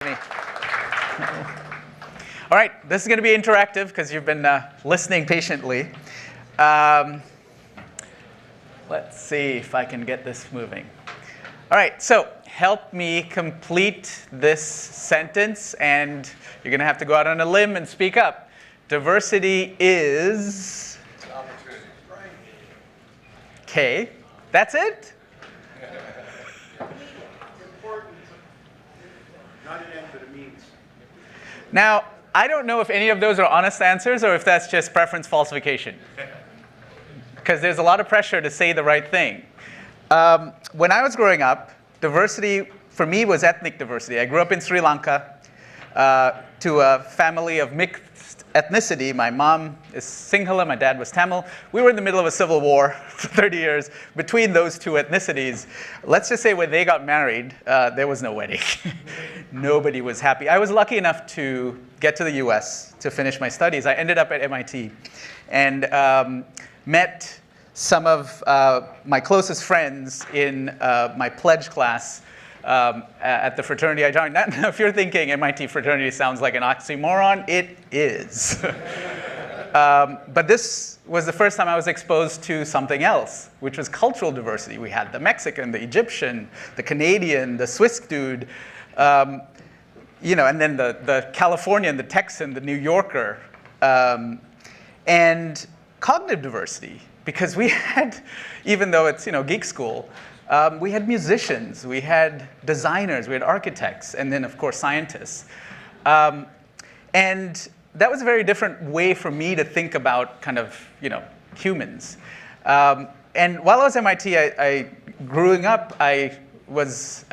Me. All right, this is going to be interactive because you've been listening patiently. Let's see if I can get this moving. All right, so help me complete this sentence, and you're going to have to go out on a limb and speak up. Diversity is... Opportunity. Okay, that's it? Not an end, but a means. Now, I don't know if any of those are honest answers or if that's just preference falsification. Because there's a lot of pressure to say the right thing. When I was growing up, diversity for me was ethnic diversity. I grew up in Sri Lanka to a family of mixed ethnicity. My mom is Sinhala, my dad was Tamil. We were in the middle of a civil war for 30 years between those two ethnicities. Let's just say when they got married, there was no wedding. Nobody was happy. I was lucky enough to get to the US to finish my studies. I ended up at MIT and met some of my closest friends in my pledge class at the fraternity I joined. Now, if you're thinking MIT fraternity sounds like an oxymoron, it is. But this was the first time I was exposed to something else, which was cultural diversity. We had the Mexican, the Egyptian, the Canadian, the Swiss dude, and then the Californian, the Texan, the New Yorker, and cognitive diversity. Because we had, even though it's geek school, we had musicians, we had designers, we had architects, and then of course scientists. And that was a very different way for me to think about kind of humans. And while I was at MIT, growing up, I was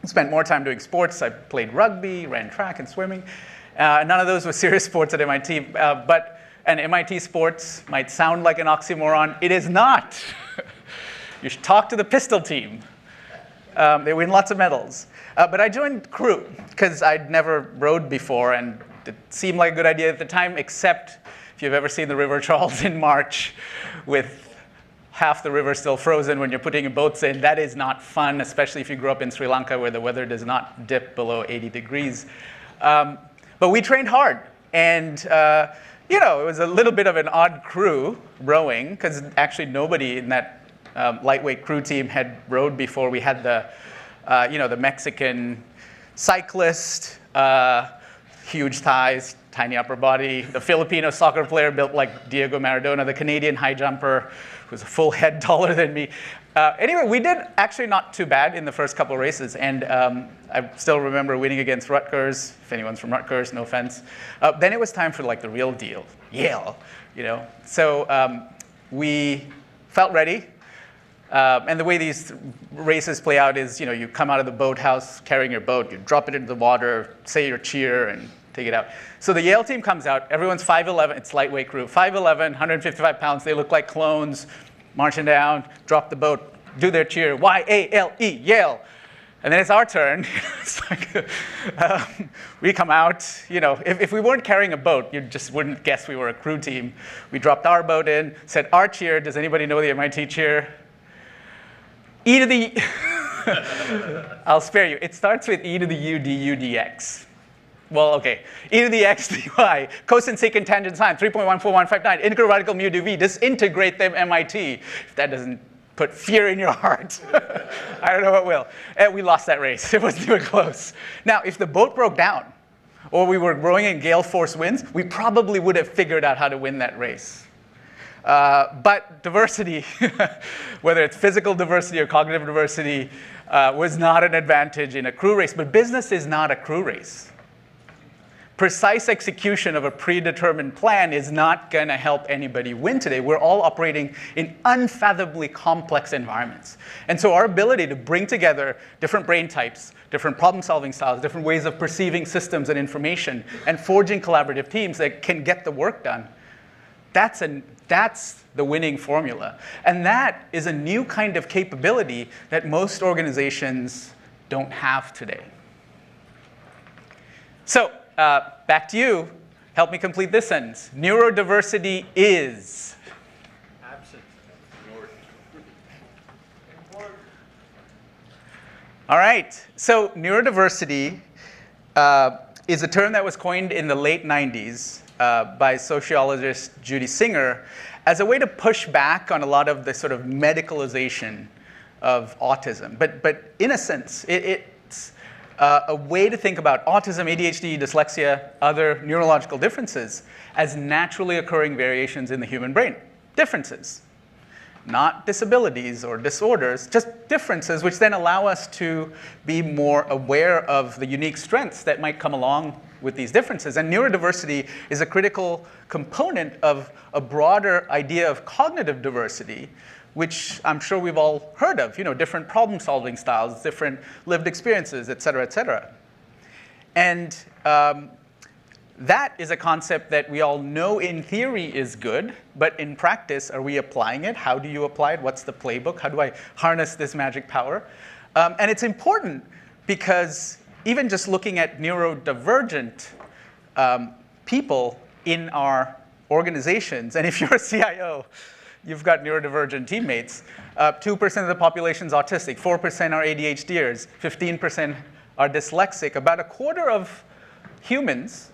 spent more time doing sports. I played rugby, ran track and swimming. None of those were serious sports at MIT, and MIT sports might sound like an oxymoron. It is not. You should talk to the pistol team. They win lots of medals. But I joined crew because I'd never rowed before, and it seemed like a good idea at the time, except if you've ever seen the River Charles in March with half the river still frozen when you're putting your boats in. That is not fun, especially if you grew up in Sri Lanka where the weather does not dip below 80 degrees. But we trained hard. And it was a little bit of an odd crew rowing, because actually nobody in that lightweight crew team had rowed before. We had the Mexican cyclist, huge thighs, tiny upper body, the Filipino soccer player built like Diego Maradona, the Canadian high jumper who was a full head taller than me. Anyway, we did actually not too bad in the first couple of races, and I still remember winning against Rutgers. If anyone's from Rutgers, no offense. Then it was time for like the real deal, Yale. So we felt ready. And the way these races play out is, you come out of the boathouse carrying your boat, you drop it into the water, say your cheer, and take it out. So the Yale team comes out. Everyone's 5'11", it's lightweight crew. 5'11", 155 pounds. They look like clones, marching down, drop the boat, do their cheer, Y-A-L-E, Yale. And then it's our turn. It's like, we come out. If we weren't carrying a boat, you just wouldn't guess we were a crew team. We dropped our boat in, said our cheer. Does anybody know the MIT cheer? E to the, I'll spare you. It starts with E to the U, du, dx. Well, okay. E to the x, dy, cosine, secant, tangent, sine, 3.14159, integral radical mu du v. Disintegrate them, MIT. If that doesn't put fear in your heart, I don't know what will. And we lost that race. It wasn't even close. Now, if the boat broke down, or we were rowing in gale force winds, we probably would have figured out how to win that race. But diversity, whether it's physical diversity or cognitive diversity, was not an advantage in a crew race. But business is not a crew race. Precise execution of a predetermined plan is not going to help anybody win today. We're all operating in unfathomably complex environments. And so our ability to bring together different brain types, different problem-solving styles, different ways of perceiving systems and information, and forging collaborative teams that can get the work done, that's the winning formula. And that is a new kind of capability that most organizations don't have today. So, back to you. Help me complete this sentence. Neurodiversity is? Absent. All right. So neurodiversity is a term that was coined in the late 90s by sociologist Judy Singer as a way to push back on a lot of the sort of medicalization of autism. But in a sense, it's a way to think about autism, ADHD, dyslexia, other neurological differences as naturally occurring variations in the human brain. Differences. Not disabilities or disorders, just differences, which then allow us to be more aware of the unique strengths that might come along with these differences. And neurodiversity is a critical component of a broader idea of cognitive diversity, which I'm sure we've all heard of, different problem-solving styles, different lived experiences, et cetera, et cetera. And that is a concept that we all know in theory is good, but in practice, are we applying it? How do you apply it? What's the playbook? How do I harness this magic power? And it's important because even just looking at neurodivergent people in our organizations, and if you're a CIO, you've got neurodivergent teammates, 2% of the population is autistic, 4% are ADHDers, 15% are dyslexic. About a quarter of humans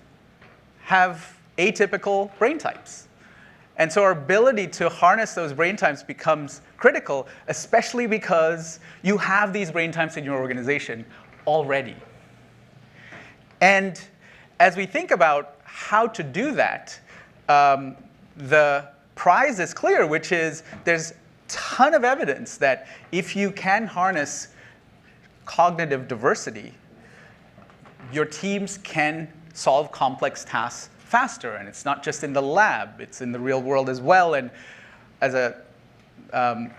have atypical brain types. And so our ability to harness those brain types becomes critical, especially because you have these brain types in your organization already. And as we think about how to do that, the prize is clear, which is there's a ton of evidence that if you can harness cognitive diversity, your teams can solve complex tasks faster. And it's not just in the lab, it's in the real world as well. And as a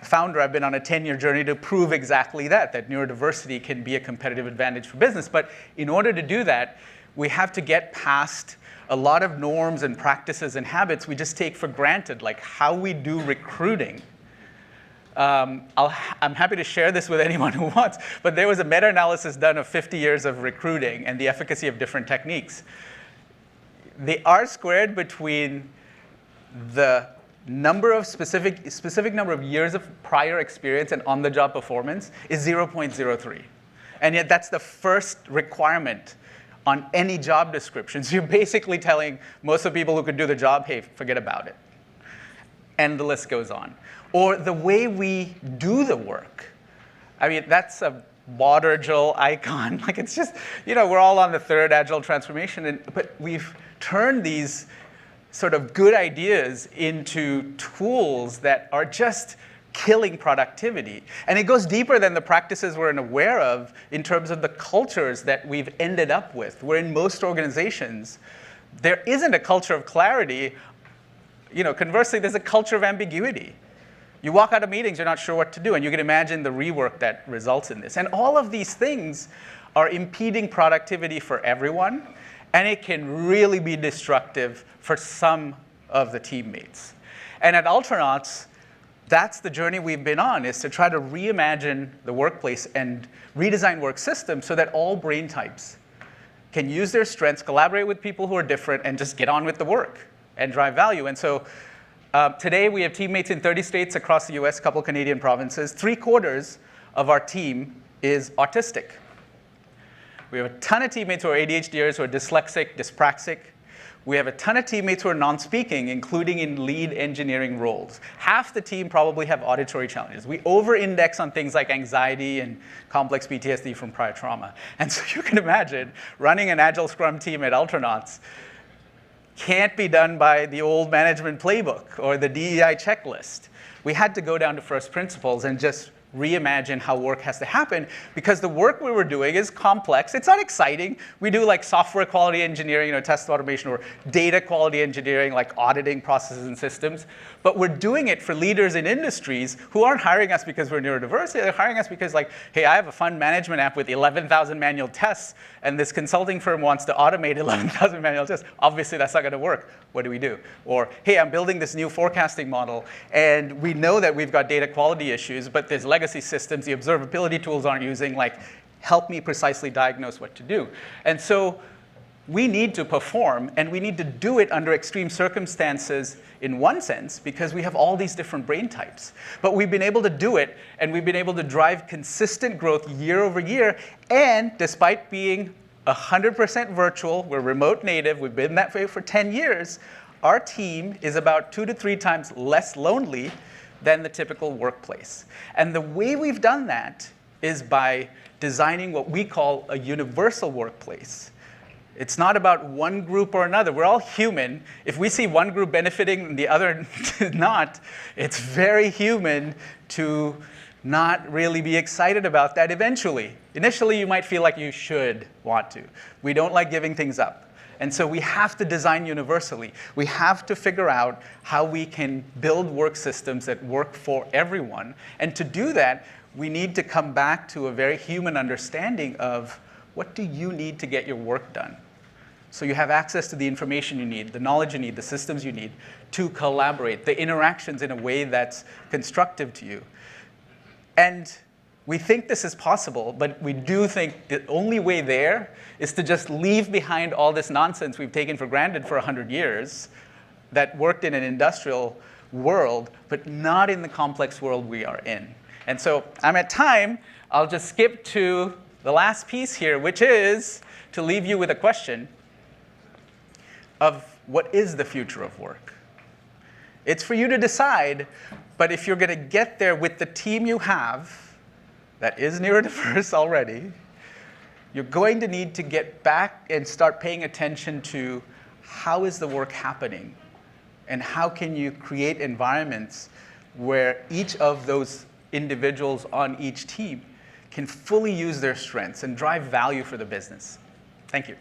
founder, I've been on a 10-year journey to prove exactly that neurodiversity can be a competitive advantage for business. But in order to do that, we have to get past a lot of norms and practices and habits we just take for granted, like how we do recruiting. I'm happy to share this with anyone who wants, but there was a meta-analysis done of 50 years of recruiting and the efficacy of different techniques. The R-squared between the number of specific number of years of prior experience and on-the-job performance is 0.03. And yet that's the first requirement on any job description. So you're basically telling most of the people who could do the job, hey, forget about it. And the list goes on. Or the way we do the work. I mean, that's a water-agile icon. Like it's just, we're all on the third agile transformation, but we've turned these sort of good ideas into tools that are just killing productivity. And it goes deeper than the practices we're aware of in terms of the cultures that we've ended up with, where in most organizations, there isn't a culture of clarity. Conversely, there's a culture of ambiguity. You walk out of meetings, you're not sure what to do, and you can imagine the rework that results in this. And all of these things are impeding productivity for everyone, and it can really be destructive for some of the teammates. And at Ultranauts, that's the journey we've been on, is to try to reimagine the workplace and redesign work systems so that all brain types can use their strengths, collaborate with people who are different, and just get on with the work and drive value. And so today we have teammates in 30 states across the US, a couple Canadian provinces. 3/4 of our team is autistic. We have a ton of teammates who are ADHDers, who are dyslexic, dyspraxic. We have a ton of teammates who are non-speaking, including in lead engineering roles. Half the team probably have auditory challenges. We over-index on things like anxiety and complex PTSD from prior trauma. And so you can imagine running an Agile Scrum team at Ultranauts can't be done by the old management playbook or the DEI checklist. We had to go down to first principles and just reimagine how work has to happen, because the work we were doing is complex. It's not exciting. We do like software quality engineering, test automation, or data quality engineering, like auditing processes and systems. But we're doing it for leaders in industries who aren't hiring us because we're neurodiverse. They're hiring us because, like, hey, I have a fund management app with 11,000 manual tests, and this consulting firm wants to automate 11,000 manual tests. Obviously, that's not going to work. What do we do? Or, hey, I'm building this new forecasting model, and we know that we've got data quality issues, but there's legacy systems the observability tools aren't using. Like, help me precisely diagnose what to do. And so we need to perform, and we need to do it under extreme circumstances in one sense, because we have all these different brain types. But we've been able to do it, and we've been able to drive consistent growth year over year, and despite being 100% virtual. We're remote native. We've been that way for 10 years. Our team is about 2 to 3 times less lonely than the typical workplace. And the way we've done that is by designing what we call a universal workplace. It's not about one group or another. We're all human. If we see one group benefiting and the other not, it's very human to not really be excited about that eventually. Initially, you might feel like you should want to. We don't like giving things up. And so we have to design universally. We have to figure out how we can build work systems that work for everyone. And to do that, we need to come back to a very human understanding of what do you need to get your work done. So you have access to the information you need, the knowledge you need, the systems you need to collaborate, the interactions in a way that's constructive to you. And we think this is possible, but we do think the only way there is to just leave behind all this nonsense we've taken for granted for 100 years that worked in an industrial world, but not in the complex world we are in. And so I'm at time. I'll just skip to the last piece here, which is to leave you with a question of what is the future of work? It's for you to decide, but if you're going to get there with the team you have, that is neurodiverse already, you're going to need to get back and start paying attention to how is the work happening, and how can you create environments where each of those individuals on each team can fully use their strengths and drive value for the business. Thank you.